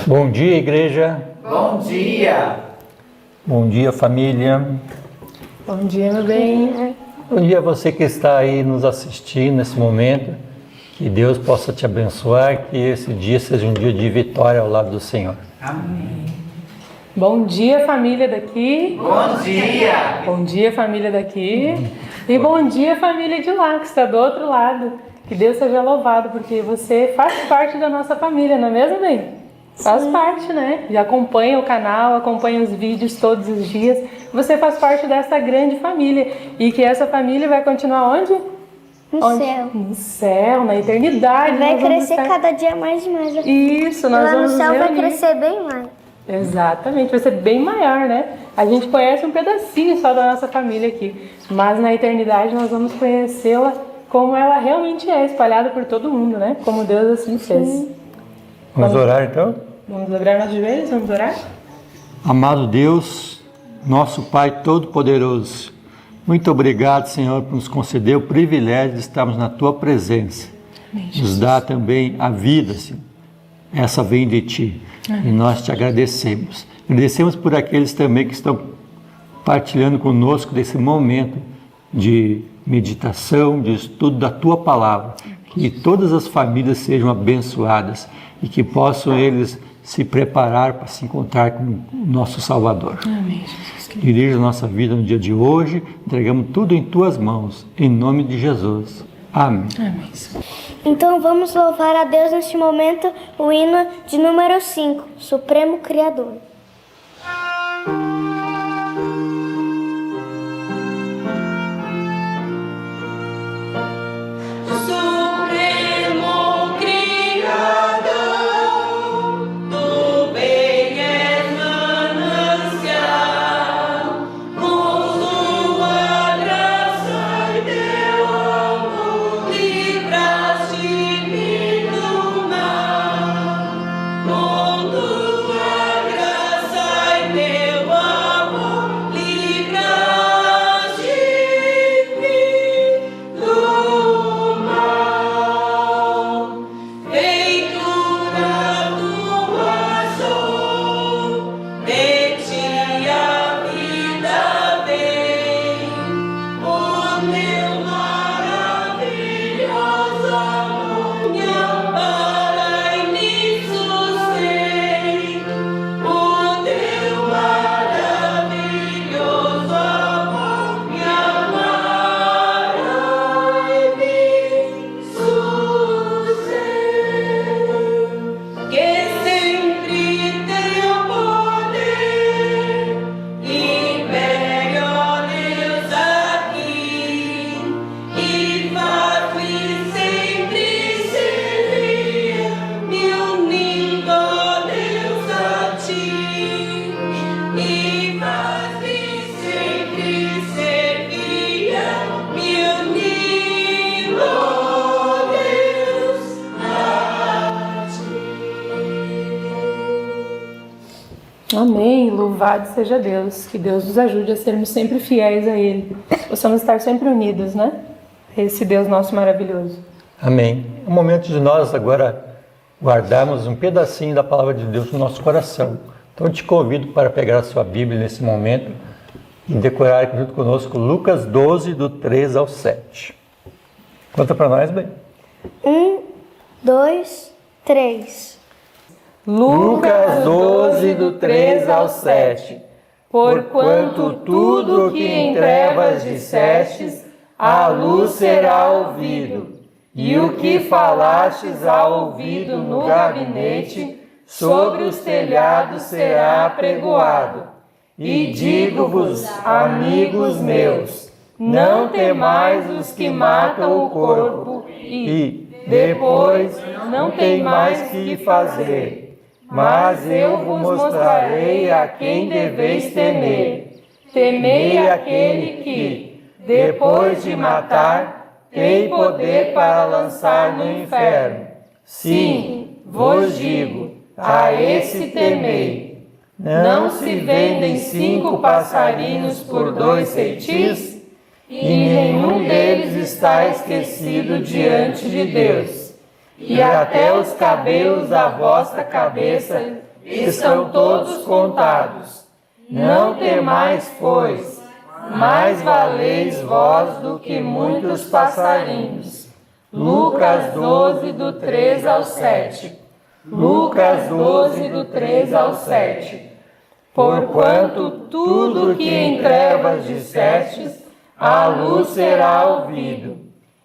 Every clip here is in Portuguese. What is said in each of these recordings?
Bom dia, igreja. Bom dia. Bom dia, família. Bom dia, meu bem. Bom dia a você que está aí nos assistindo nesse momento. Que Deus possa te abençoar, que esse dia seja um dia de vitória ao lado do Senhor. Amém. Bom dia, família daqui. Bom dia. Bom dia, família daqui. E bom dia, família de lá, que está do outro lado. Que Deus seja louvado, porque você faz parte da nossa família, não é mesmo, bem? Faz parte, né? Já acompanha o canal, acompanha os vídeos todos os dias. Você faz parte dessa grande família. E que essa família vai continuar onde? No céu. No céu, na eternidade. Vai Nós vamos crescer estar... cada dia mais e mais. Isso, nós Lá vamos no céu reunir. vai crescer bem mais. Exatamente, vai ser bem maior, né? A gente conhece um pedacinho só da nossa família aqui. Mas na eternidade nós vamos conhecê-la como ela realmente é, espalhada por todo mundo, né? Como Deus assim fez. Vamos orar então? Vamos dobrar nossos joelhos, vamos orar? Amado Deus, nosso Pai Todo-Poderoso, muito obrigado, Senhor, por nos conceder o privilégio de estarmos na Tua presença. Nos dá também a vida, Senhor. Essa vem de Ti. E nós te agradecemos. Agradecemos por aqueles também que estão partilhando conosco desse momento de meditação, de estudo da Tua Palavra. Que todas as famílias sejam abençoadas e que possam eles se preparar para se encontrar com o nosso Salvador. Amém, Jesus. Dirige a nossa vida no dia de hoje, entregamos tudo em Tuas mãos, em nome de Jesus. Amém. Amém. Então vamos louvar a Deus neste momento, o hino de número 5, Supremo Criador. Amém, louvado seja Deus, que Deus nos ajude a sermos sempre fiéis a Ele, possamos estar sempre unidos, né? Esse Deus nosso maravilhoso. Amém. É o momento de nós agora guardarmos um pedacinho da Palavra de Deus no nosso coração. Então eu te convido para pegar a sua Bíblia nesse momento e decorar junto conosco Lucas 12, do 3 ao 7. Conta para nós, bem. 1, 2, 3. Lucas 12, do 3 ao 7. Porquanto tudo o que em trevas dissestes, à luz será ouvido, e o que falastes ao ouvido no gabinete, sobre os telhados será apregoado. E digo-vos, amigos meus, não temais os que matam o corpo, e depois não tem mais que fazer. Mas eu vos mostrarei a quem deveis temer. Temei aquele que, depois de matar, tem poder para lançar no inferno. Sim, vos digo, a esse temei. Não se vendem 5 passarinhos por 2 ceitis? E nenhum deles está esquecido diante de Deus. E até os cabelos da vossa cabeça estão todos contados. Não temais, pois, mais valeis vós do que muitos passarinhos. Lucas 12, do 3 ao 7. Lucas 12, do 3 ao 7. Porquanto tudo que em trevas dissestes, à luz será ouvido.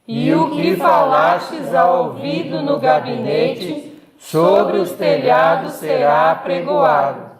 E o que falastes ao ouvido no gabinete, sobre os telhados será apregoado.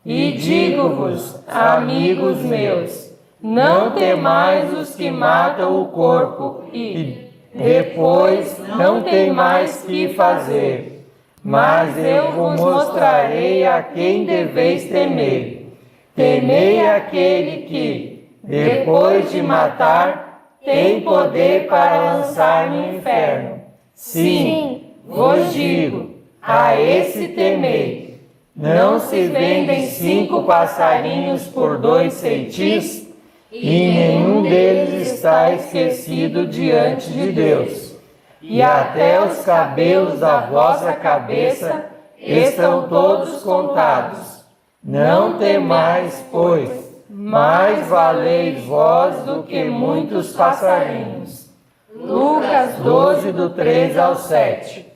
E digo-vos, amigos meus, não temais os que matam o corpo, e depois não tem mais que fazer. Mas eu vos mostrarei a quem deveis temer. Temei aquele que, depois de matar, tem poder para lançar no inferno. Sim, vos digo, a esse temei. Não se vendem 5 passarinhos por 2 ceitis, e nenhum deles está esquecido diante de Deus. E até os cabelos da vossa cabeça estão todos contados. Não temais, pois, mais valeis vós do que muitos passarinhos. Lucas 12, do 3 ao 7.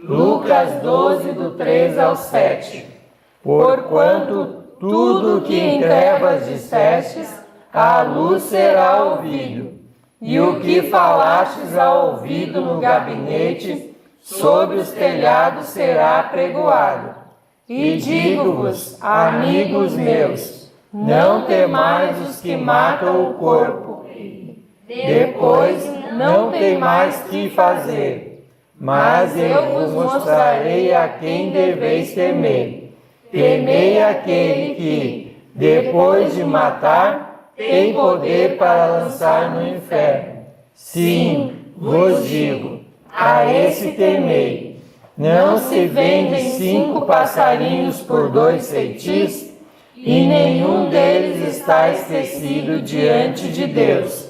Lucas 12, do 3 ao 7. Porquanto tudo que em trevas dissestes, à luz será ouvido. E o que falastes ao ouvido no gabinete, sobre os telhados será apregoado. E digo-vos, amigos meus, não temais os que matam o corpo. Depois não tem mais que fazer. Mas eu vos mostrarei a quem deveis temer. Temei aquele que, depois de matar, tem poder para lançar no inferno. Sim, vos digo, a esse temei. Não se vendem 5 passarinhos por 2 ceitis, e nenhum deles está esquecido diante de Deus.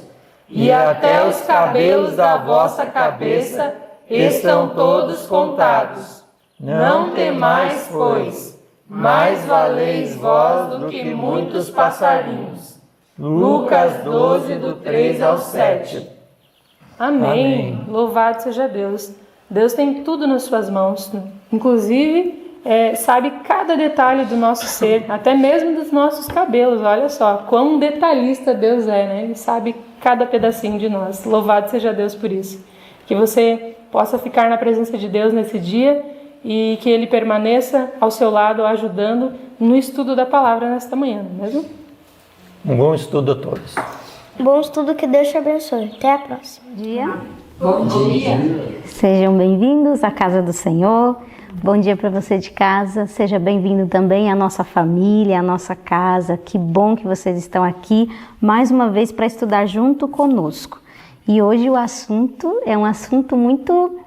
E até os cabelos da vossa cabeça estão todos contados. Não temais, pois, mais valeis vós do que muitos passarinhos. Lucas 12, do 3 ao 7. Amém. Louvado seja Deus. Deus tem tudo nas suas mãos, né? Inclusive sabe cada detalhe do nosso ser, até mesmo dos nossos cabelos. Olha só, quão detalhista Deus é, né? Ele sabe cada pedacinho de nós. Louvado seja Deus por isso. Que você possa ficar na presença de Deus nesse dia e que Ele permaneça ao seu lado, ajudando no estudo da palavra nesta manhã, não é mesmo? Um bom estudo a todos. Bom estudo, que Deus te abençoe. Até a próxima. Bom dia. Sejam bem-vindos à casa do Senhor. Bom dia para você de casa. Seja bem-vindo também à nossa família, à nossa casa. Que bom que vocês estão aqui mais uma vez para estudar junto conosco. E hoje o assunto é um assunto muito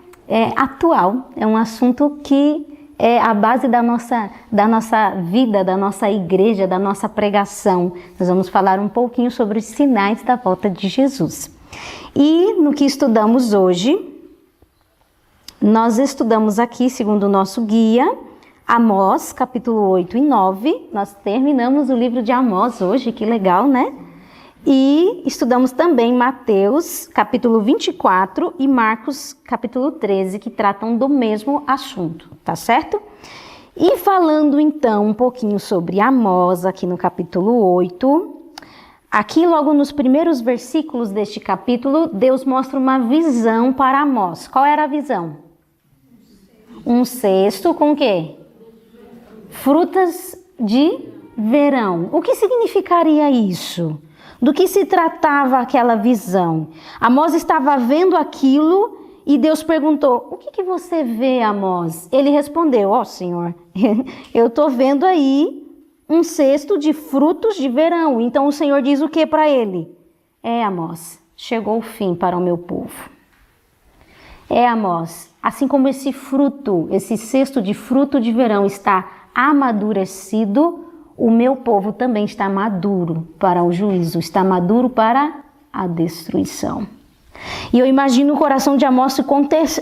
atual. É um assunto que é a base da nossa vida, da nossa igreja, da nossa pregação. Nós vamos falar um pouquinho sobre os sinais da volta de Jesus. E no que estudamos hoje, nós estudamos aqui, segundo o nosso guia, Amós, capítulo 8 e 9. Nós terminamos o livro de Amós hoje, que legal, né? E estudamos também Mateus, capítulo 24 e Marcos, capítulo 13, que tratam do mesmo assunto, tá certo? E falando então um pouquinho sobre Amós, aqui no capítulo 8, aqui logo nos primeiros versículos deste capítulo, Deus mostra uma visão para Amós. Qual era a visão? Um cesto com o quê? Frutas de verão. O que significaria isso? Do que se tratava aquela visão? Amós estava vendo aquilo e Deus perguntou: o que você vê, Amós? Ele respondeu: ó Senhor, eu estou vendo aí um cesto de frutos de verão. Então o Senhor diz o que para ele? Amós, chegou o fim para o meu povo. Amós, assim como esse fruto, esse cesto de fruto de verão está amadurecido, o meu povo também está maduro para o juízo, está maduro para a destruição. E eu imagino o coração de Amós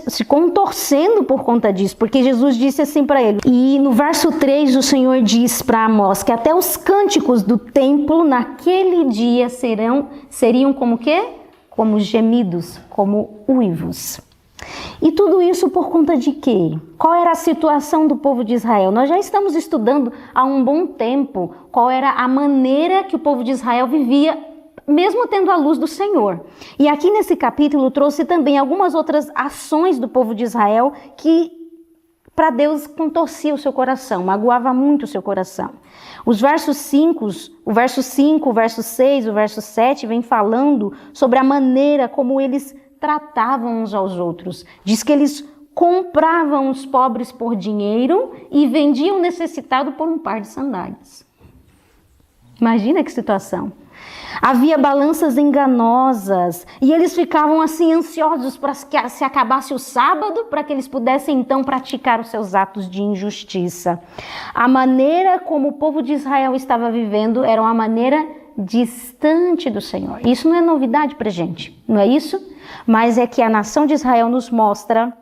se contorcendo por conta disso, porque Jesus disse assim para ele. E no verso 3 o Senhor diz para Amós que até os cânticos do templo naquele dia seriam como quê? Como gemidos, como uivos. E tudo isso por conta de quê? Qual era a situação do povo de Israel? Nós já estamos estudando há um bom tempo qual era a maneira que o povo de Israel vivia, mesmo tendo a luz do Senhor. E aqui nesse capítulo trouxe também algumas outras ações do povo de Israel que para Deus contorcia o seu coração, magoava muito o seu coração. O verso 5, o verso 6, o verso 7 vem falando sobre a maneira como eles tratavam uns aos outros. Diz que eles compravam os pobres por dinheiro e vendiam o necessitado por um par de sandálias. Imagina que situação. Havia balanças enganosas e eles ficavam assim ansiosos para que se acabasse o sábado, para que eles pudessem então praticar os seus atos de injustiça. A maneira como o povo de Israel estava vivendo era uma maneira distante do Senhor. Isso não é novidade para a gente, não é isso? Mas é que a nação de Israel nos mostra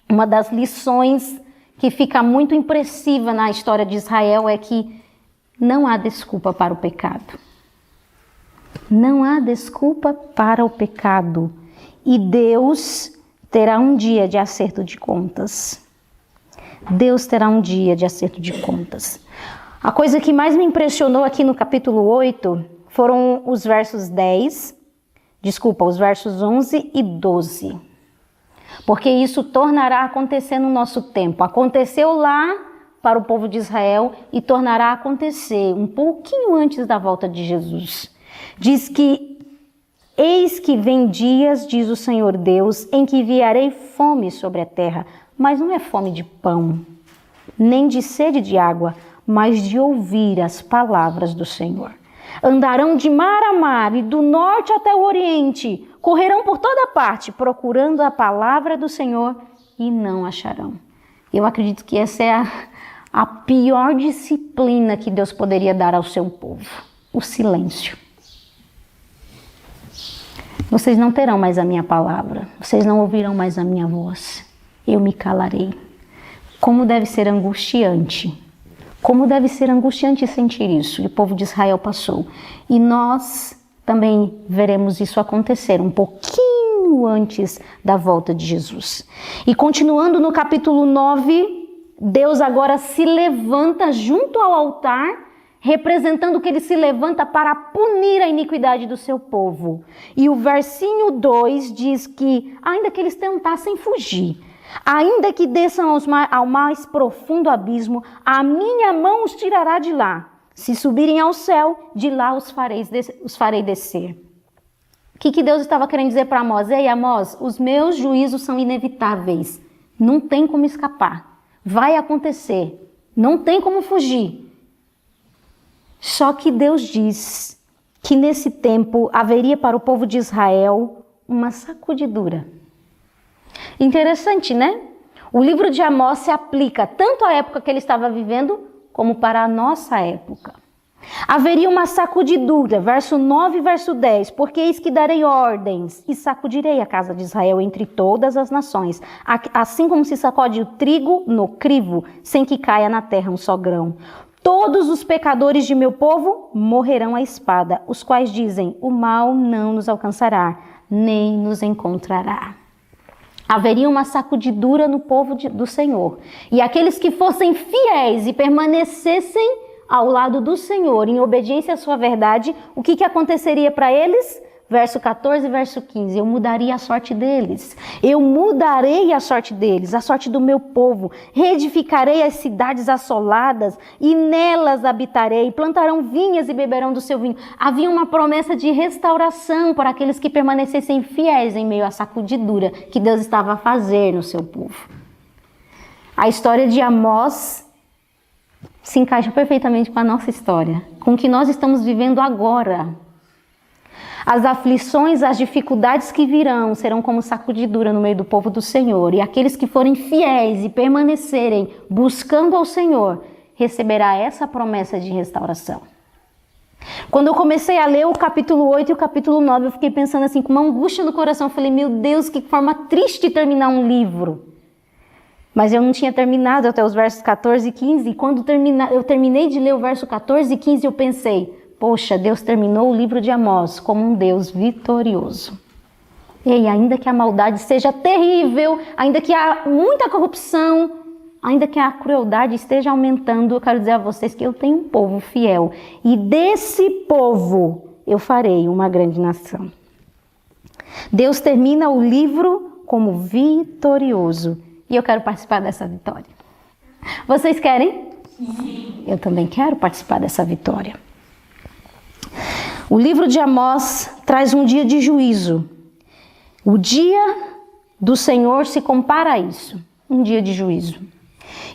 uma das lições que fica muito impressiva na história de Israel, é que não há desculpa para o pecado. Não há desculpa para o pecado. E Deus terá um dia de acerto de contas. Deus terá um dia de acerto de contas. A coisa que mais me impressionou aqui no capítulo 8 foram os versos 11 e 12. Porque isso tornará a acontecer no nosso tempo. Aconteceu lá para o povo de Israel e tornará a acontecer um pouquinho antes da volta de Jesus. Diz que, eis que vem dias, diz o Senhor Deus, em que enviarei fome sobre a terra, mas não é fome de pão, nem de sede de água, mas de ouvir as palavras do Senhor. Andarão de mar a mar e do norte até o oriente, correrão por toda parte, procurando a palavra do Senhor e não acharão. Eu acredito que essa é a pior disciplina que Deus poderia dar ao seu povo, o silêncio. Vocês não terão mais a minha palavra, vocês não ouvirão mais a minha voz, eu me calarei. Como deve ser angustiante sentir isso, e o povo de Israel passou. E nós também veremos isso acontecer um pouquinho antes da volta de Jesus. E continuando no capítulo 9, Deus agora se levanta junto ao altar, representando que ele se levanta para punir a iniquidade do seu povo. E o versinho 2 diz que, ainda que eles tentassem fugir, ainda que desçam ao mais profundo abismo, a minha mão os tirará de lá. Se subirem ao céu, de lá os farei descer. O que Deus estava querendo dizer para Amós? Ei, Amós, os meus juízos são inevitáveis. Não tem como escapar. Vai acontecer. Não tem como fugir. Só que Deus diz que nesse tempo haveria para o povo de Israel uma sacudidura. Interessante, né? O livro de Amós se aplica tanto à época que ele estava vivendo, como para a nossa época. Haveria uma sacudidura, verso 9 e verso 10, porque eis que darei ordens e sacudirei a casa de Israel entre todas as nações, assim como se sacode o trigo no crivo, sem que caia na terra um só grão. Todos os pecadores de meu povo morrerão à espada, os quais dizem, o mal não nos alcançará, nem nos encontrará. Haveria uma sacudidura no povo do Senhor. E aqueles que fossem fiéis e permanecessem ao lado do Senhor, em obediência à sua verdade, o que aconteceria para eles? Verso 14 e verso 15, eu mudaria a sorte deles. Eu mudarei a sorte deles, a sorte do meu povo. Reedificarei as cidades assoladas e nelas habitarei. Plantarão vinhas e beberão do seu vinho. Havia uma promessa de restauração para aqueles que permanecessem fiéis em meio à sacudidura que Deus estava a fazer no seu povo. A história de Amós se encaixa perfeitamente com a nossa história, com o que nós estamos vivendo agora. As aflições, as dificuldades que virão serão como sacudidura no meio do povo do Senhor. E aqueles que forem fiéis e permanecerem buscando ao Senhor, receberá essa promessa de restauração. Quando eu comecei a ler o capítulo 8 e o capítulo 9, eu fiquei pensando assim, com uma angústia no coração. Eu falei, meu Deus, que forma triste terminar um livro. Mas eu não tinha terminado até os versos 14 e 15. E quando eu terminei de ler o verso 14 e 15, eu pensei, poxa, Deus terminou o livro de Amós como um Deus vitorioso. E ainda que a maldade seja terrível, ainda que há muita corrupção, ainda que a crueldade esteja aumentando, eu quero dizer a vocês que eu tenho um povo fiel. E desse povo eu farei uma grande nação. Deus termina o livro como vitorioso. E eu quero participar dessa vitória. Vocês querem? Sim. Eu também quero participar dessa vitória. O livro de Amós traz um dia de juízo. O dia do Senhor se compara a isso. Um dia de juízo.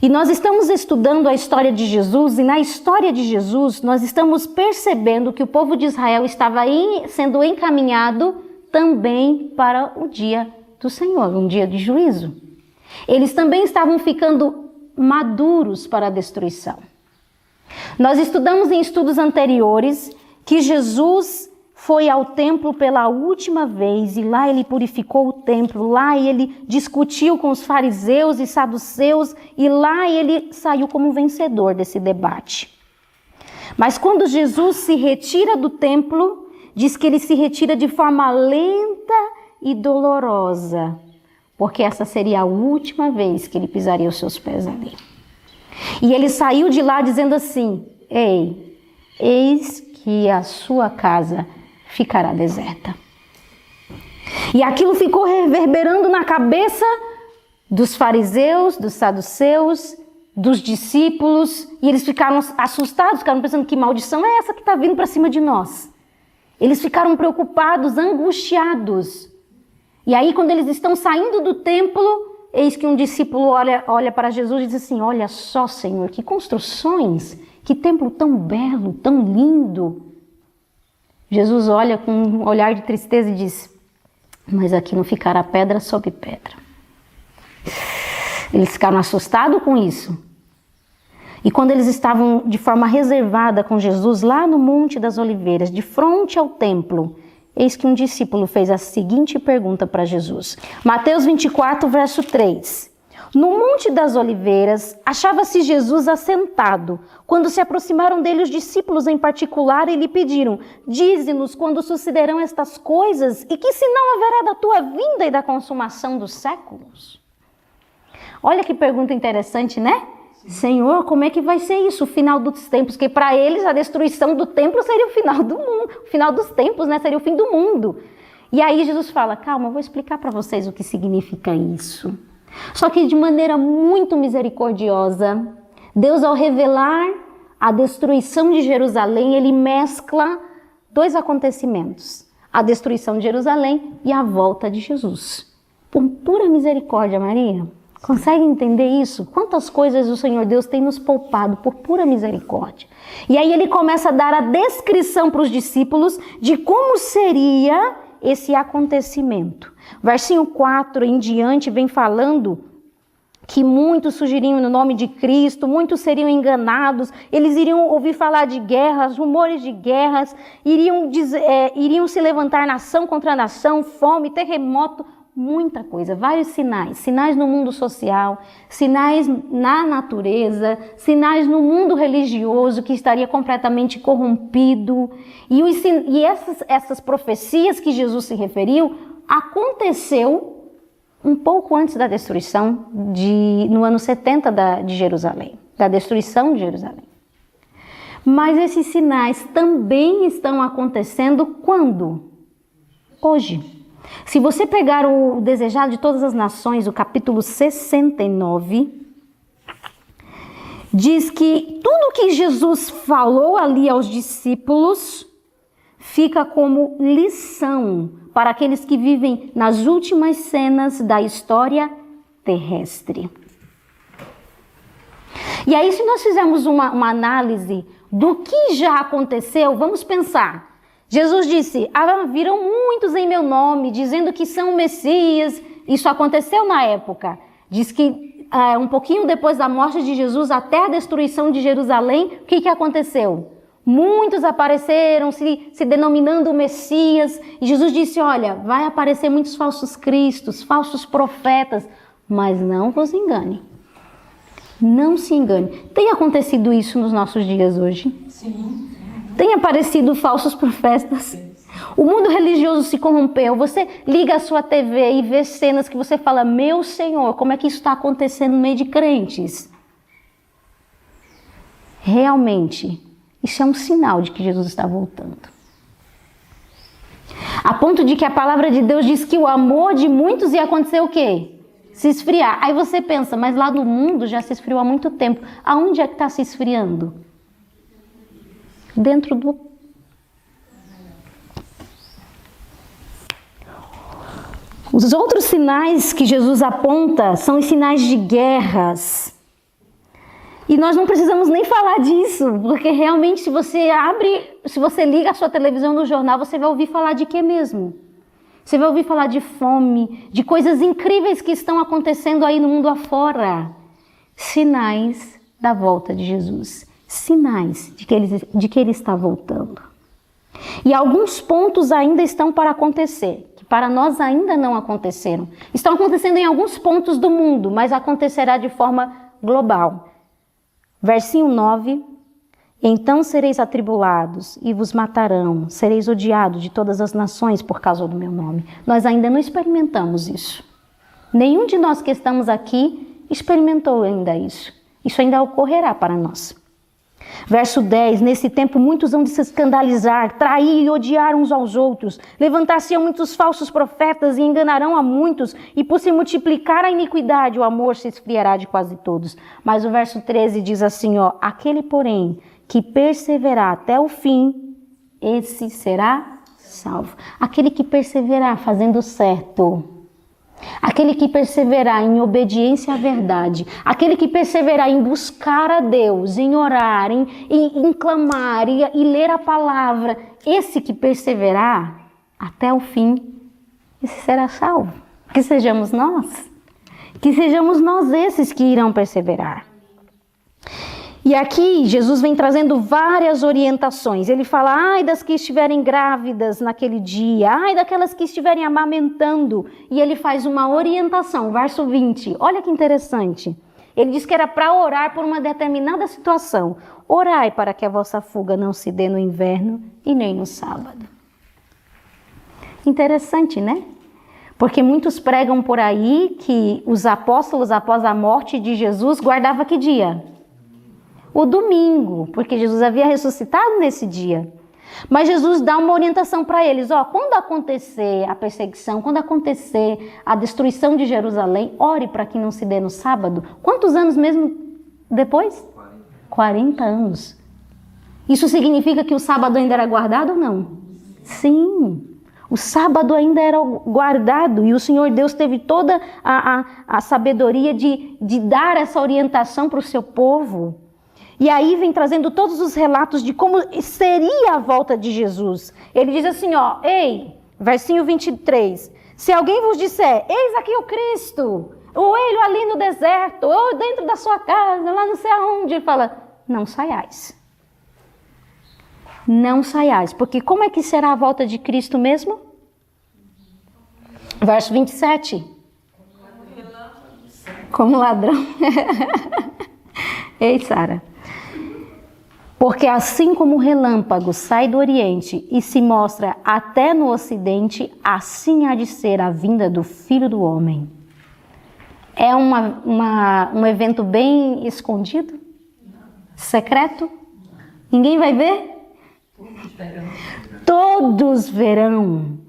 E nós estamos estudando a história de Jesus, e na história de Jesus nós estamos percebendo que o povo de Israel estava sendo encaminhado também para o dia do Senhor, um dia de juízo. Eles também estavam ficando maduros para a destruição. Nós estudamos em estudos anteriores que Jesus foi ao templo pela última vez e lá ele purificou o templo, lá ele discutiu com os fariseus e saduceus e lá ele saiu como vencedor desse debate. Mas quando Jesus se retira do templo, diz que ele se retira de forma lenta e dolorosa, porque essa seria a última vez que ele pisaria os seus pés ali. E ele saiu de lá dizendo assim, ei, eis que a sua casa ficará deserta. E aquilo ficou reverberando na cabeça dos fariseus, dos saduceus, dos discípulos, e eles ficaram assustados, ficaram pensando, que maldição é essa que está vindo para cima de nós? Eles ficaram preocupados, angustiados. E aí, quando eles estão saindo do templo, eis que um discípulo olha para Jesus e diz assim, olha só, Senhor, que construções, que templo tão belo, tão lindo. Jesus olha com um olhar de tristeza e diz, mas aqui não ficará pedra sobre pedra. Eles ficaram assustados com isso. E quando eles estavam de forma reservada com Jesus lá no Monte das Oliveiras, de frente ao templo, eis que um discípulo fez a seguinte pergunta para Jesus. Mateus 24, verso 3. No Monte das Oliveiras, achava-se Jesus assentado. Quando se aproximaram dele os discípulos em particular e lhe pediram, dize-nos quando sucederão estas coisas e que sinal haverá da tua vinda e da consumação dos séculos? Olha que pergunta interessante, né? Senhor, como é que vai ser isso, o final dos tempos? Porque para eles a destruição do templo seria o final do mundo, o final dos tempos, né? Seria o fim do mundo. E aí Jesus fala, calma, eu vou explicar para vocês o que significa isso. Só que de maneira muito misericordiosa, Deus, ao revelar a destruição de Jerusalém, ele mescla dois acontecimentos, a destruição de Jerusalém e a volta de Jesus. Por pura misericórdia, Maria. Consegue entender isso? Quantas coisas o Senhor Deus tem nos poupado por pura misericórdia. E aí ele começa a dar a descrição para os discípulos de como seria esse acontecimento. Versinho 4 em diante vem falando que muitos surgiriam no nome de Cristo, muitos seriam enganados, eles iriam ouvir falar de guerras, rumores de guerras, iriam se levantar nação contra nação, fome, terremoto, muita coisa, vários sinais no mundo social, sinais na natureza, sinais no mundo religioso que estaria completamente corrompido. E essas profecias que Jesus se referiu aconteceu um pouco antes da destruição, no ano 70 de Jerusalém, da destruição de Jerusalém. Mas esses sinais também estão acontecendo quando? Hoje. Se você pegar o Desejado de Todas as Nações, o capítulo 69, diz que tudo que Jesus falou ali aos discípulos fica como lição para aqueles que vivem nas últimas cenas da história terrestre. E aí, se nós fizermos uma análise do que já aconteceu, vamos pensar. Jesus disse, viram muitos em meu nome, dizendo que são o Messias. Isso aconteceu na época. Diz que um pouquinho depois da morte de Jesus, até a destruição de Jerusalém, o que aconteceu? Muitos apareceram se denominando o Messias. E Jesus disse, olha, vai aparecer muitos falsos cristos, falsos profetas, mas não vos engane. Não se engane. Tem acontecido isso nos nossos dias hoje? Sim. Tem aparecido falsos profetas? O mundo religioso se corrompeu. Você liga a sua TV e vê cenas que você fala, meu Senhor, como é que isso está acontecendo no meio de crentes? Realmente, isso é um sinal de que Jesus está voltando. A ponto de que a palavra de Deus diz que o amor de muitos ia acontecer o quê? Se esfriar. Aí você pensa, mas lá no mundo já se esfriou há muito tempo. Aonde é que está se esfriando? Dentro do... Os outros sinais que Jesus aponta são os sinais de guerras. E nós não precisamos nem falar disso, porque realmente se você liga a sua televisão no jornal, você vai ouvir falar de quê mesmo? Você vai ouvir falar de fome, de coisas incríveis que estão acontecendo aí no mundo afora. Sinais da volta de Jesus. Sinais de que ele está voltando. E alguns pontos ainda estão para acontecer, que para nós ainda não aconteceram. Estão acontecendo em alguns pontos do mundo, mas acontecerá de forma global. Versinho 9, então sereis atribulados e vos matarão, sereis odiados de todas as nações por causa do meu nome. Nós ainda não experimentamos isso. Nenhum de nós que estamos aqui experimentou ainda isso. Isso ainda ocorrerá para nós. Verso 10, nesse tempo muitos hão de se escandalizar, trair e odiar uns aos outros, levantar-se-ão muitos falsos profetas e enganarão a muitos, e por se multiplicar a iniquidade, o amor se esfriará de quase todos. Mas o verso 13 diz assim, ó, aquele porém que perseverar até o fim, esse será salvo. Aquele que perseverar fazendo certo. Aquele que perseverar em obediência à verdade, aquele que perseverar em buscar a Deus, em orar, em clamar e ler a palavra, esse que perseverar até o fim, esse será salvo. Que sejamos nós esses que irão perseverar. E aqui Jesus vem trazendo várias orientações. Ele fala, ai das que estiverem grávidas naquele dia, ai daquelas que estiverem amamentando. E ele faz uma orientação, verso 20. Olha que interessante. Ele diz que era para orar por uma determinada situação. Orai para que a vossa fuga não se dê no inverno e nem no sábado. Interessante, né? Porque muitos pregam por aí que os apóstolos, após a morte de Jesus, guardavam que dia? O domingo, porque Jesus havia ressuscitado nesse dia. Mas Jesus dá uma orientação para eles, ó, quando acontecer a perseguição, quando acontecer a destruição de Jerusalém, ore para que não se dê no sábado. Quantos anos mesmo depois? 40 anos. Isso significa que o sábado ainda era guardado ou não? Sim, o sábado ainda era guardado e o Senhor Deus teve toda a sabedoria de dar essa orientação para o seu povo. E aí vem trazendo todos os relatos de como seria a volta de Jesus. Ele diz assim, ó, ei, versinho 23, se alguém vos disser, eis aqui o Cristo, ou ele ali no deserto, ou dentro da sua casa, lá não sei aonde, ele fala, não saiais. Não saiais, porque como é que será a volta de Cristo mesmo? Verso 27. Como ladrão. Ei, Sara. Porque assim como o relâmpago sai do Oriente e se mostra até no Ocidente, assim há de ser a vinda do Filho do Homem. É um evento bem escondido? Secreto? Ninguém vai ver? Todos verão.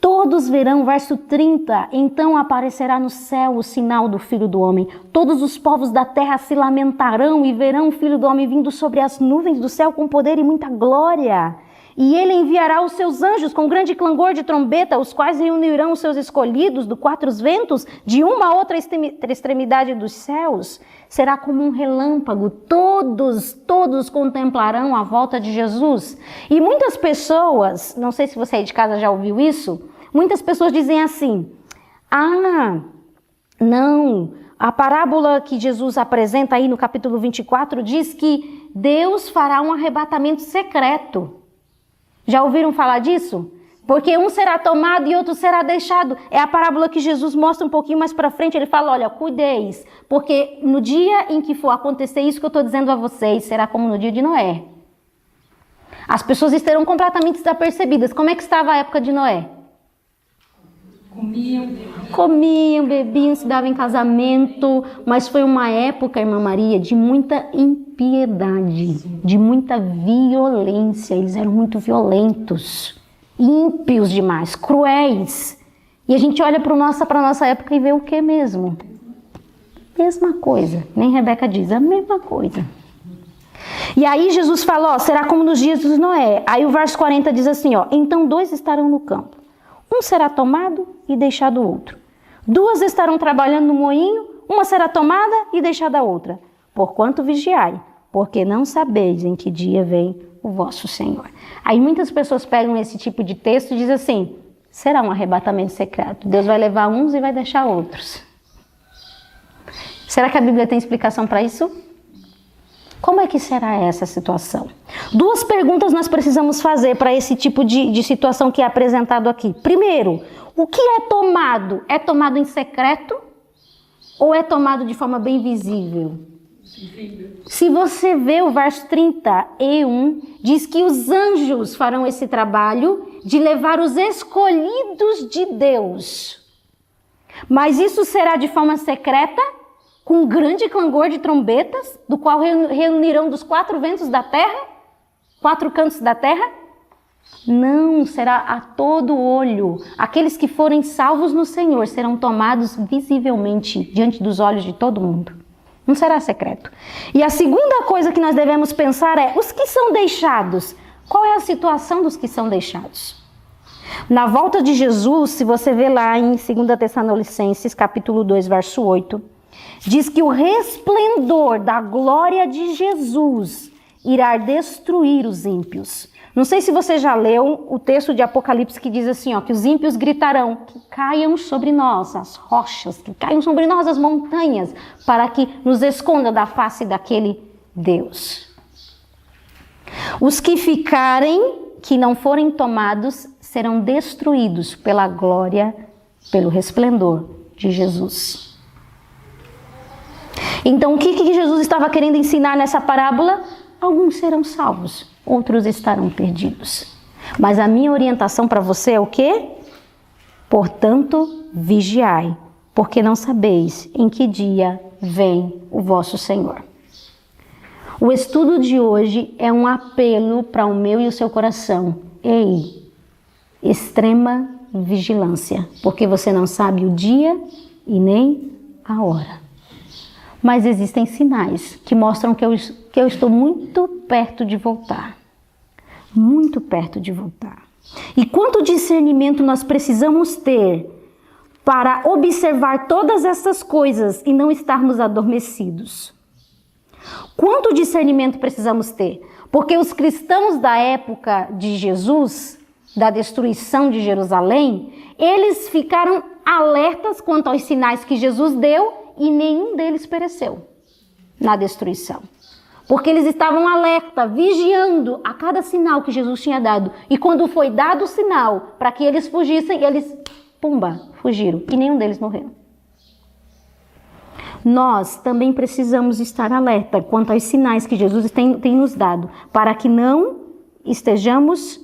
Todos verão, verso 30, então aparecerá no céu o sinal do Filho do Homem. Todos os povos da terra se lamentarão e verão o Filho do Homem vindo sobre as nuvens do céu com poder e muita glória. E ele enviará os seus anjos com grande clangor de trombeta, os quais reunirão os seus escolhidos do quatro ventos, de uma a outra extremidade dos céus. Será como um relâmpago, todos contemplarão a volta de Jesus. E muitas pessoas, não sei se você aí de casa já ouviu isso, muitas pessoas dizem assim, não, a parábola que Jesus apresenta aí no capítulo 24 diz que Deus fará um arrebatamento secreto. Já ouviram falar disso? Porque um será tomado e outro será deixado. É a parábola que Jesus mostra um pouquinho mais para frente. Ele fala, olha, cuideis, porque no dia em que for acontecer isso que eu estou dizendo a vocês, será como no dia de Noé. As pessoas estarão completamente desapercebidas. Como é que estava a época de Noé? Comiam, bebiam, se davam em casamento, mas foi uma época, irmã Maria, de muita impiedade, de muita violência. Eles eram muito violentos, ímpios demais, cruéis. E a gente olha para nossa época e vê o que mesmo? Mesma coisa, nem Rebeca diz, a mesma coisa. E aí Jesus fala, ó, será como nos dias de Noé. Aí o verso 40 diz assim, ó, então 2 estarão no campo. Um será tomado e deixado outro. 2 estarão trabalhando no moinho, uma será tomada e deixada a outra. Porquanto vigiai, porque não sabeis em que dia vem o vosso Senhor. Aí muitas pessoas pegam esse tipo de texto e dizem assim, será um arrebatamento secreto. Deus vai levar uns e vai deixar outros. Será que a Bíblia tem explicação para isso? Como é que será essa situação? 2 perguntas nós precisamos fazer para esse tipo de situação que é apresentado aqui. Primeiro, o que é tomado? É tomado em secreto ou é tomado de forma bem visível? Se você vê o verso 31, diz que os anjos farão esse trabalho de levar os escolhidos de Deus. Mas isso será de forma secreta? Com grande clangor de trombetas, do qual reunirão dos 4 ventos da terra, 4 cantos da terra? Não, será a todo olho. Aqueles que forem salvos no Senhor serão tomados visivelmente diante dos olhos de todo mundo. Não será secreto. E a segunda coisa que nós devemos pensar é, os que são deixados, qual é a situação dos que são deixados? Na volta de Jesus, se você vê lá em 2 Tessalonicenses, capítulo 2, verso 8, diz que o resplendor da glória de Jesus irá destruir os ímpios. Não sei se você já leu o texto de Apocalipse que diz assim, ó, que os ímpios gritarão, que caiam sobre nós as rochas, que caiam sobre nós as montanhas, para que nos esconda da face daquele Deus. Os que ficarem, que não forem tomados, serão destruídos pela glória, pelo resplendor de Jesus. Então, o que Jesus estava querendo ensinar nessa parábola? Alguns serão salvos, outros estarão perdidos. Mas a minha orientação para você é o quê? Portanto, vigiai, porque não sabeis em que dia vem o vosso Senhor. O estudo de hoje é um apelo para o meu e o seu coração. Ei, extrema vigilância, porque você não sabe o dia e nem a hora. Mas existem sinais que mostram que eu estou muito perto de voltar. Muito perto de voltar. E quanto discernimento nós precisamos ter para observar todas essas coisas e não estarmos adormecidos? Quanto discernimento precisamos ter? Porque os cristãos da época de Jesus, da destruição de Jerusalém, eles ficaram alertas quanto aos sinais que Jesus deu e nenhum deles pereceu na destruição. Porque eles estavam alerta, vigiando a cada sinal que Jesus tinha dado. E quando foi dado o sinal para que eles fugissem, eles, pumba, fugiram. E nenhum deles morreu. Nós também precisamos estar alerta quanto aos sinais que Jesus tem nos dado, para que não estejamos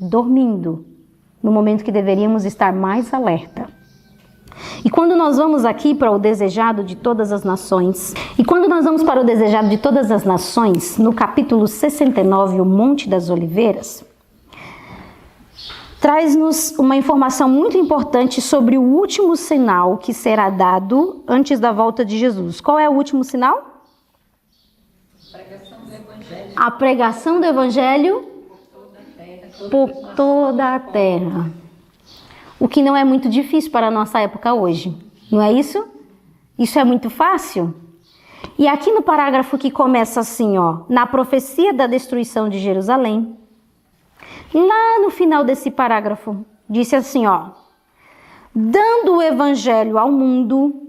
dormindo no momento que deveríamos estar mais alerta. E quando nós vamos aqui para o desejado de todas as nações, no capítulo 69, o Monte das Oliveiras, traz-nos uma informação muito importante sobre o último sinal que será dado antes da volta de Jesus. Qual é o último sinal? A pregação do Evangelho por toda a terra. O que não é muito difícil para a nossa época hoje, não é isso? Isso é muito fácil? E aqui no parágrafo que começa assim, ó, na profecia da destruição de Jerusalém, lá no final desse parágrafo, disse assim, ó, dando o evangelho ao mundo,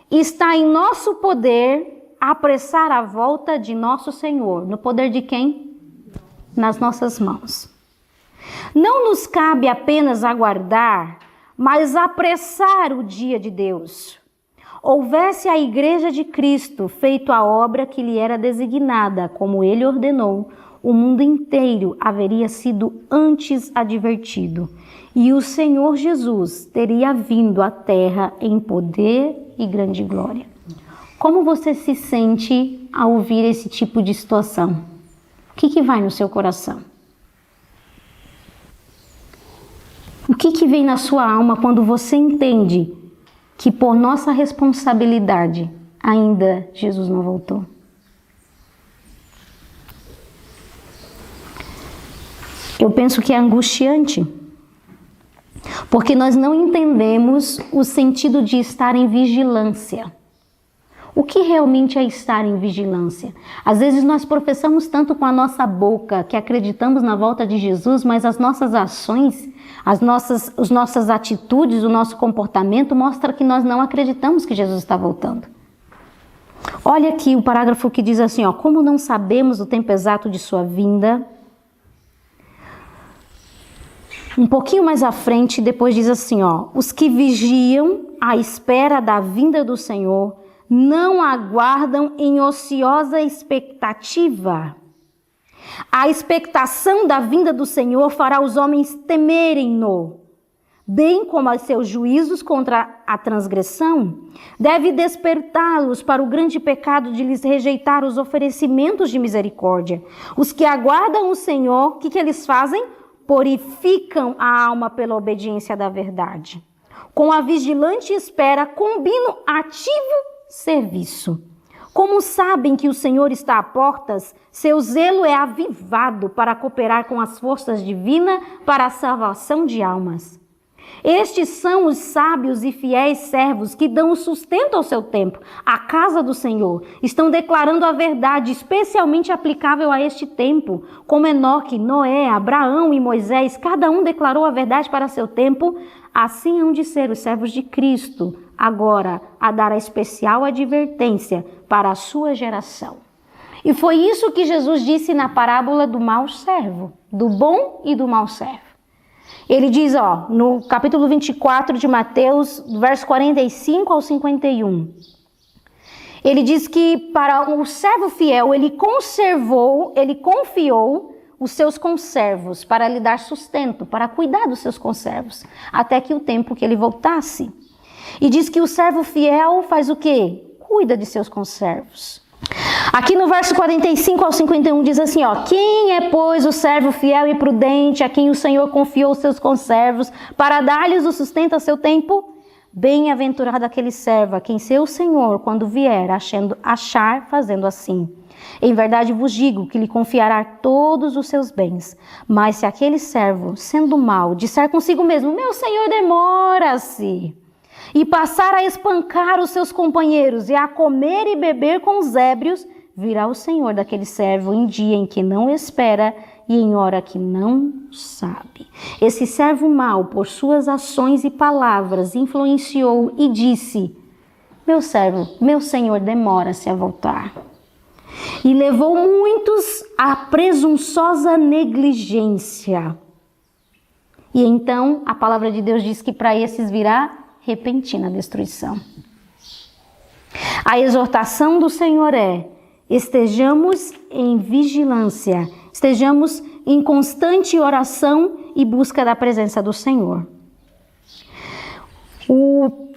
está em nosso poder apressar a volta de nosso Senhor. No poder de quem? Nas nossas mãos. Não nos cabe apenas aguardar, mas apressar o dia de Deus. Houvesse a Igreja de Cristo feito a obra que lhe era designada, como ele ordenou, o mundo inteiro haveria sido antes advertido, e o Senhor Jesus teria vindo à terra em poder e grande glória. Como você se sente ao ouvir esse tipo de situação? O que vai no seu coração? O que vem na sua alma quando você entende que por nossa responsabilidade ainda Jesus não voltou? Eu penso que é angustiante, porque nós não entendemos o sentido de estar em vigilância. O que realmente é estar em vigilância? Às vezes nós professamos tanto com a nossa boca que acreditamos na volta de Jesus, mas as nossas ações, as nossas atitudes, o nosso comportamento mostra que nós não acreditamos que Jesus está voltando. Olha aqui o parágrafo que diz assim, como não sabemos o tempo exato de sua vinda. Um pouquinho mais à frente, depois diz assim, os que vigiam à espera da vinda do Senhor não aguardam em ociosa expectativa. A expectação da vinda do Senhor fará os homens temerem-no, bem como os seus juízos contra a transgressão, deve despertá-los para o grande pecado de lhes rejeitar os oferecimentos de misericórdia. Os que aguardam o Senhor, o que eles fazem? Purificam a alma pela obediência da verdade. Com a vigilante espera, combinam ativo serviço. Como sabem que o Senhor está à portas, seu zelo é avivado para cooperar com as forças divinas para a salvação de almas. Estes são os sábios e fiéis servos que dão o sustento ao seu tempo, à casa do Senhor. Estão declarando a verdade especialmente aplicável a este tempo, como Enoque, Noé, Abraão e Moisés, cada um declarou a verdade para seu tempo. Assim hão de ser os servos de Cristo, agora a dar a especial advertência para a sua geração. E foi isso que Jesus disse na parábola do mau servo, do bom e do mau servo. Ele diz, no capítulo 24 de Mateus, verso 45 ao 51. Ele diz que para o servo fiel, ele confiou os seus conservos para lhe dar sustento, para cuidar dos seus conservos, até que o tempo que ele voltasse. E diz que o servo fiel faz o quê? Cuida de seus conservos. Aqui no verso 45 ao 51 diz assim, quem é, pois, o servo fiel e prudente a quem o Senhor confiou os seus conservos para dar-lhes o sustento a seu tempo? Bem-aventurado aquele servo a quem seu Senhor, quando vier, achar fazendo assim. Em verdade vos digo que lhe confiará todos os seus bens. Mas se aquele servo, sendo mau, disser consigo mesmo, meu Senhor demora-se, e passar a espancar os seus companheiros e a comer e beber com os ébrios, virá o Senhor daquele servo em dia em que não espera e em hora que não sabe. Esse servo mau, por suas ações e palavras, influenciou e disse, meu servo, meu Senhor demora-se a voltar. E levou muitos à presunçosa negligência. E então a palavra de Deus diz que para esses virá repentina destruição. A exortação do Senhor é: estejamos em vigilância, estejamos em constante oração e busca da presença do Senhor. O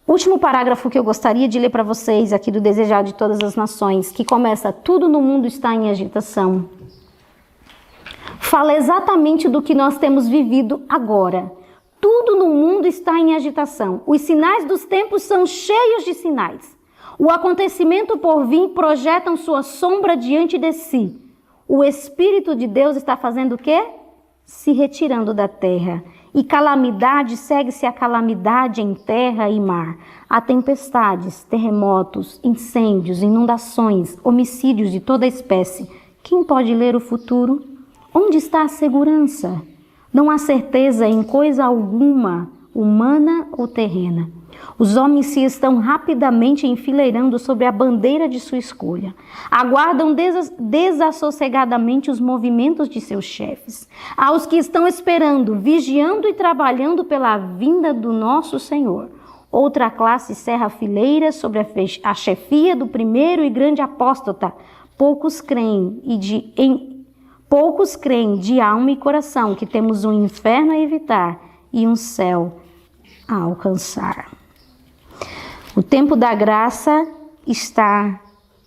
último parágrafo que eu gostaria de ler para vocês aqui do Desejado de Todas as Nações, que começa: tudo no mundo está em agitação, fala exatamente do que nós temos vivido agora. Tudo no mundo está em agitação. Os sinais dos tempos são cheios de sinais. O acontecimento por vir projetam sua sombra diante de si. O Espírito de Deus está fazendo o quê? Se retirando da terra. E calamidade segue-se a calamidade em terra e mar. Há tempestades, terremotos, incêndios, inundações, homicídios de toda espécie. Quem pode ler o futuro? Onde está a segurança? Não há certeza em coisa alguma, humana ou terrena. Os homens se estão rapidamente enfileirando sobre a bandeira de sua escolha. Aguardam desassossegadamente os movimentos de seus chefes. Aos que estão esperando, vigiando e trabalhando pela vinda do nosso Senhor. Outra classe cerra fileiras sobre a chefia do primeiro e grande apóstata. Poucos creem de alma e coração que temos um inferno a evitar e um céu a alcançar. O tempo da graça está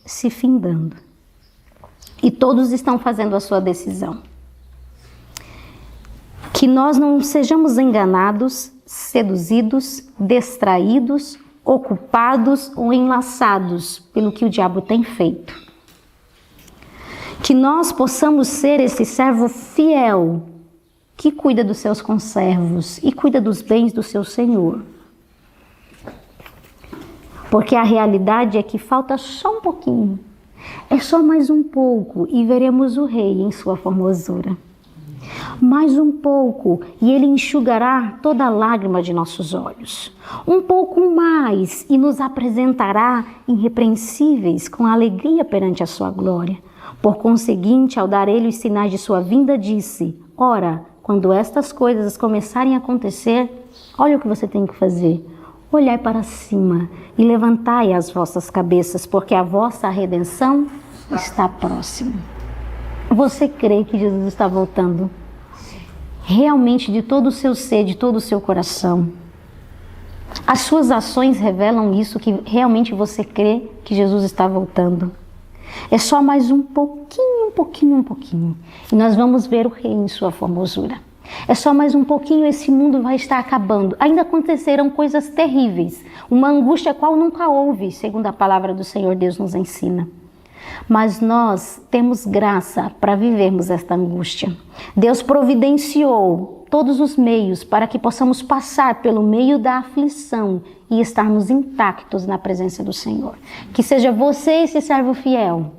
se findando e todos estão fazendo a sua decisão. Que nós não sejamos enganados, seduzidos, distraídos, ocupados ou enlaçados pelo que o diabo tem feito. Que nós possamos ser esse servo fiel que cuida dos seus conservos e cuida dos bens do seu Senhor. Porque a realidade é que falta só um pouquinho. É só mais um pouco e veremos o Rei em sua formosura. Mais um pouco e Ele enxugará toda lágrima de nossos olhos. Um pouco mais e nos apresentará irrepreensíveis com alegria perante a sua glória. Por conseguinte, ao dar Ele os sinais de sua vinda, disse: ora, quando estas coisas começarem a acontecer, olha o que você tem que fazer. Olhai para cima e levantai as vossas cabeças, porque a vossa redenção está próxima. Você crê que Jesus está voltando? Realmente, de todo o seu ser, de todo o seu coração. As suas ações revelam isso, que realmente você crê que Jesus está voltando. É só mais um pouquinho, e nós vamos ver o Rei em sua formosura. É só mais um pouquinho, esse mundo vai estar acabando. Ainda acontecerão coisas terríveis, uma angústia qual nunca houve, segundo a palavra do Senhor Deus nos ensina. Mas nós temos graça para vivermos esta angústia. Deus providenciou todos os meios para que possamos passar pelo meio da aflição e estarmos intactos na presença do Senhor. Que seja você esse servo fiel,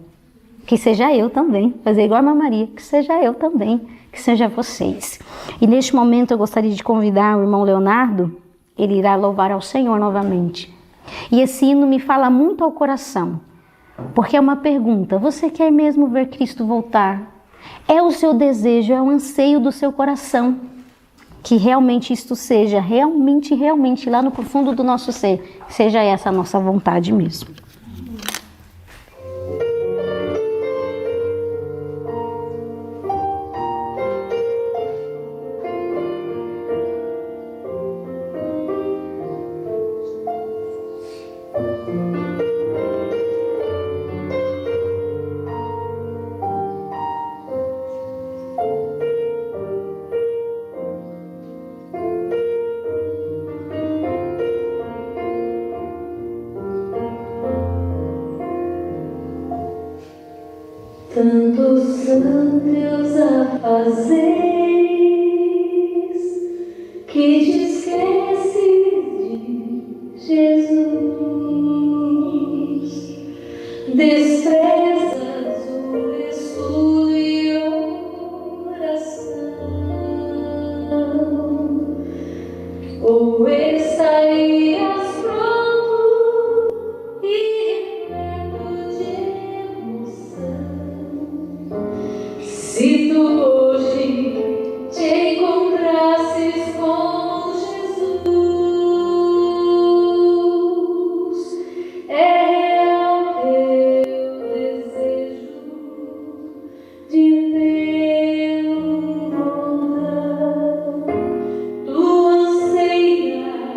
que seja eu também, fazer igual a Irmã Maria, que seja eu também, que seja vocês. E neste momento eu gostaria de convidar o irmão Leonardo, ele irá louvar ao Senhor novamente. E esse hino me fala muito ao coração, porque é uma pergunta: você quer mesmo ver Cristo voltar? É o seu desejo, é o anseio do seu coração, que realmente isto seja, realmente lá no profundo do nosso ser, seja essa a nossa vontade mesmo. Tantos anos a fazeres, que te esqueces de Jesus, desprezas o estudo e oração, ou estarias pronto e repleto de emoção. Se tu hoje te encontrasses com Jesus, é real teu desejo de vê-lo voltar. Tu anseias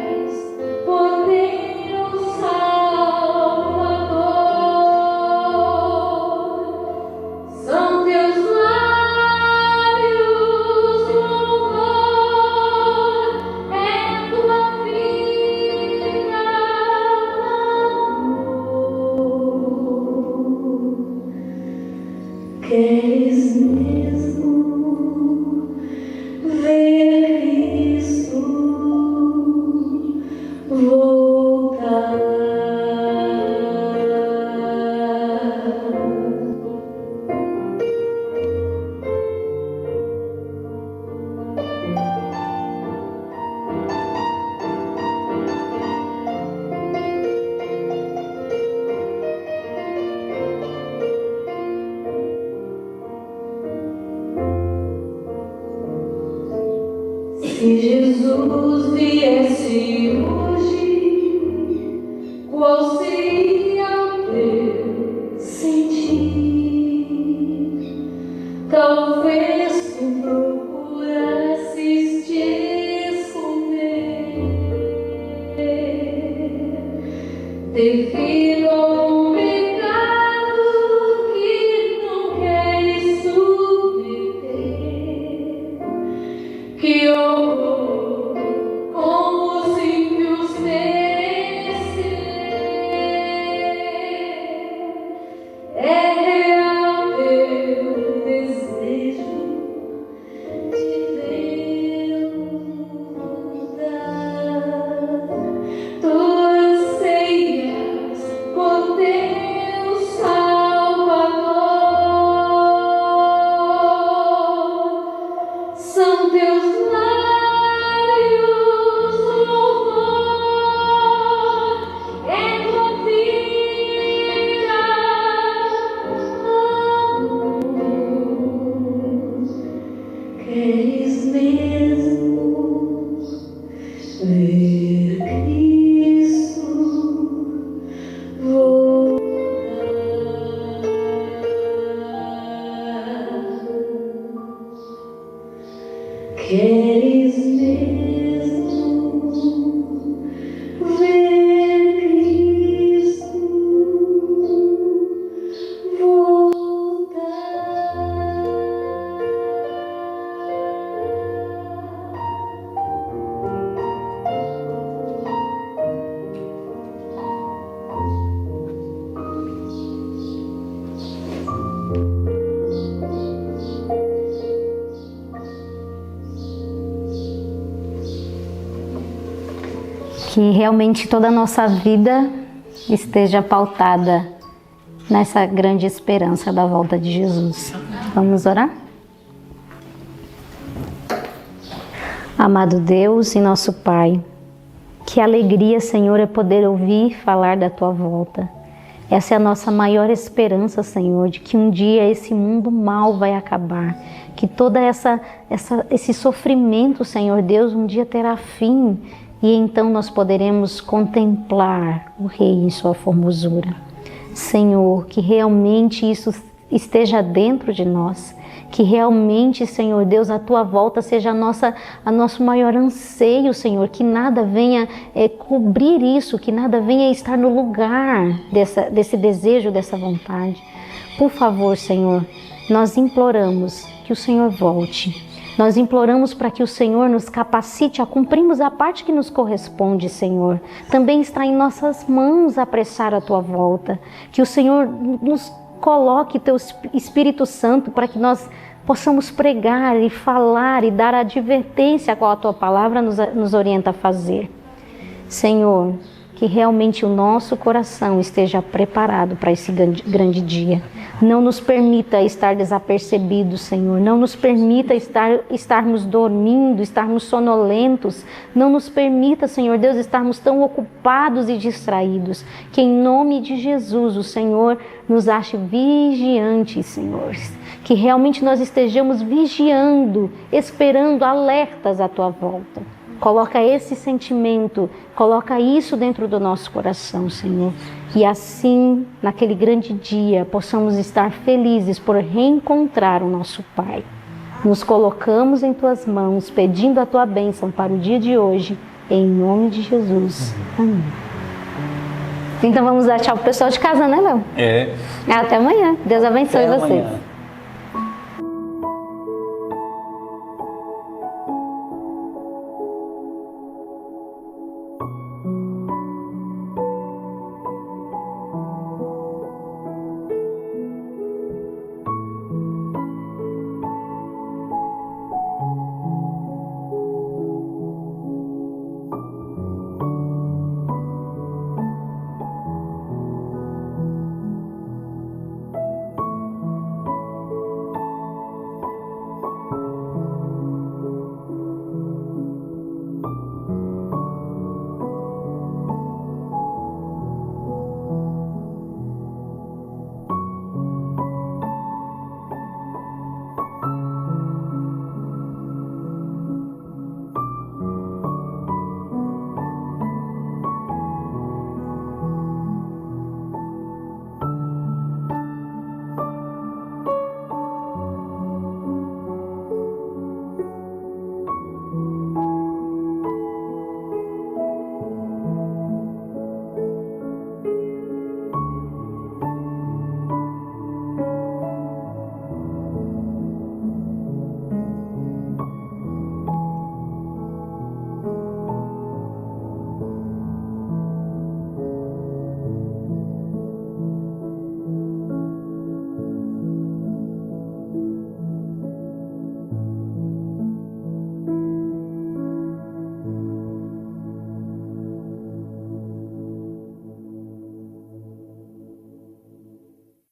Jesus viesse hoje, qual seria o teu sentir? Talvez tu procurasses te esconder devido a um pecado que não queres submeter, que horror como os ímpios merecer. É real teu desejo de vê-lo voltar. Tu anseias por teu Salvador. São teus lábios o louvor, é tua vida, amor. Queres mesmo ver Cristo voltar? Queres mesmo ver Cristo Que realmente toda a nossa vida esteja pautada nessa grande esperança da volta de Jesus. Vamos orar? Amado Deus e nosso Pai, que alegria, Senhor, é poder ouvir falar da Tua volta. Essa é a nossa maior esperança, Senhor, de que um dia esse mundo mal vai acabar, que toda esse sofrimento, Senhor Deus, um dia terá fim, e então nós poderemos contemplar o Rei em sua formosura. Senhor, que realmente isso esteja dentro de nós, que realmente, Senhor Deus, a Tua volta seja a nosso maior anseio, Senhor, que nada venha cobrir isso, que nada venha estar no lugar desse desejo, dessa vontade. Por favor, Senhor, nós imploramos que o Senhor volte. Nós imploramos para que o Senhor nos capacite a cumprirmos a parte que nos corresponde, Senhor. Também está em nossas mãos apressar a Tua volta. Que o Senhor nos coloque Teu Espírito Santo para que nós possamos pregar e falar e dar a advertência a qual a Tua palavra nos orienta a fazer. Senhor, que realmente o nosso coração esteja preparado para esse grande dia. Não nos permita estar desapercebidos, Senhor. Não nos permita estarmos dormindo, estarmos sonolentos. Não nos permita, Senhor Deus, estarmos tão ocupados e distraídos. Que em nome de Jesus o Senhor nos ache vigiantes, Senhor. Que realmente nós estejamos vigiando, esperando, alertas à Tua volta. Coloca esse sentimento, coloca isso dentro do nosso coração, Senhor. E assim, naquele grande dia, possamos estar felizes por reencontrar o nosso Pai. Nos colocamos em Tuas mãos, pedindo a Tua bênção para o dia de hoje, em nome de Jesus. Amém. Então vamos dar tchau pro pessoal de casa, né, Léo? É. Até amanhã. Deus abençoe Até vocês. amanhã.